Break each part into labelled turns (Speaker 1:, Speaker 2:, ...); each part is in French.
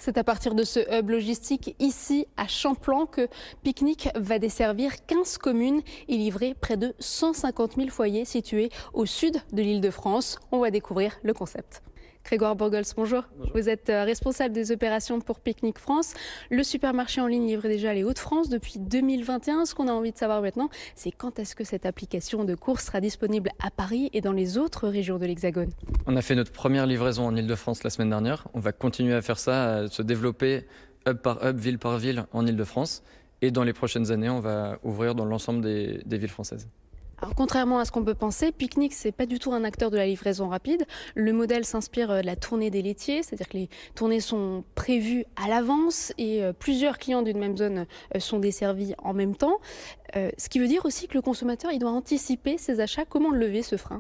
Speaker 1: C'est à partir de ce hub logistique ici à Champlan que Picnic va desservir 15 communes et livrer près de 150 000 foyers situés au sud de l'Île-de-France. On va découvrir le concept. Grégoire Bourgols, bonjour.
Speaker 2: Bonjour.
Speaker 1: Vous êtes responsable des opérations pour Picnic France. Le supermarché en ligne livre déjà les Hauts-de-France depuis 2021. Ce qu'on a envie de savoir maintenant, c'est quand est-ce que cette application de course sera disponible à Paris et dans les autres régions de l'Hexagone.
Speaker 2: On a fait notre première livraison en Île-de-France la semaine dernière. On va continuer à faire ça, à se développer hub par hub, ville par ville en Île-de-France. Et dans les prochaines années, on va ouvrir dans l'ensemble des villes françaises.
Speaker 1: Alors, contrairement à ce qu'on peut penser, Picnic, c'est pas du tout un acteur de la livraison rapide. Le modèle s'inspire de la tournée des laitiers, c'est-à-dire que les tournées sont prévues à l'avance et plusieurs clients d'une même zone sont desservis en même temps. Ce qui veut dire aussi que le consommateur, il doit anticiper ses achats. Comment lever ce frein?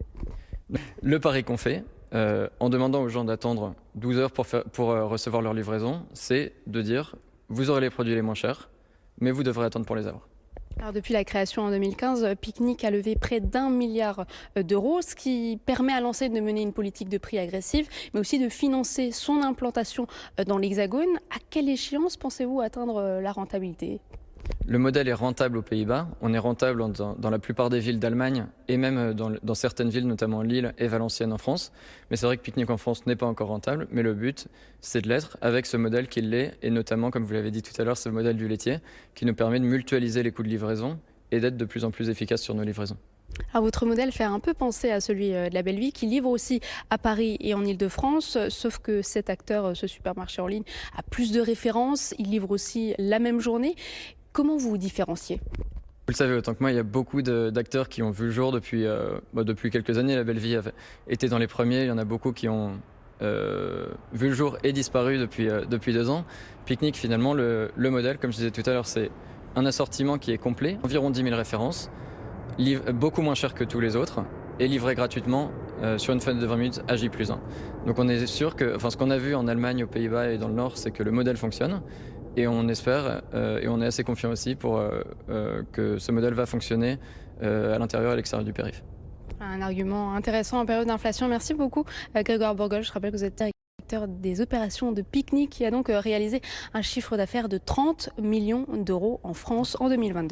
Speaker 2: Le pari qu'on fait, en demandant aux gens d'attendre 12 heures pour recevoir leur livraison, c'est de dire vous aurez les produits les moins chers, mais vous devrez attendre pour les avoir.
Speaker 1: Alors, depuis la création en 2015, Picnic a levé près d'1 milliard d'euros, ce qui permet à l'enseigne de mener une politique de prix agressive, mais aussi de financer son implantation dans l'Hexagone. À quelle échéance pensez-vous atteindre la rentabilité?
Speaker 2: Le modèle est rentable aux Pays-Bas, on est rentable dans la plupart des villes d'Allemagne et même dans certaines villes, notamment Lille et Valenciennes en France. Mais c'est vrai que Picnic en France n'est pas encore rentable, mais le but, c'est de l'être avec ce modèle qui l'est, et notamment, comme vous l'avez dit tout à l'heure, ce modèle du laitier qui nous permet de mutualiser les coûts de livraison et d'être de plus en plus efficace sur nos livraisons.
Speaker 1: Alors, votre modèle fait un peu penser à celui de la Belle-Vie qui livre aussi à Paris et en Île-de-France, sauf que cet acteur, ce supermarché en ligne, a plus de références, il livre aussi la même journée. Comment vous vous différenciez?
Speaker 2: Vous le savez autant que moi, il y a beaucoup d'acteurs qui ont vu le jour depuis quelques années. La Belle-Vie était dans les premiers, il y en a beaucoup qui ont vu le jour et disparu depuis 2 ans. Picnic, finalement, le modèle, comme je disais tout à l'heure, c'est un assortiment qui est complet, environ 10 000 références, beaucoup moins cher que tous les autres, et livré gratuitement sur une fenêtre de 20 minutes à J+1. Donc on est sûr que, ce qu'on a vu en Allemagne, aux Pays-Bas et dans le Nord, c'est que le modèle fonctionne. Et on espère, et on est assez confiant aussi pour que ce modèle va fonctionner à l'intérieur et à l'extérieur du périph'.
Speaker 1: Un argument intéressant en période d'inflation. Merci beaucoup, Grégoire Bourgols. Je rappelle que vous êtes directeur des opérations de Picnic qui a donc réalisé un chiffre d'affaires de 30 millions d'euros en France en 2022.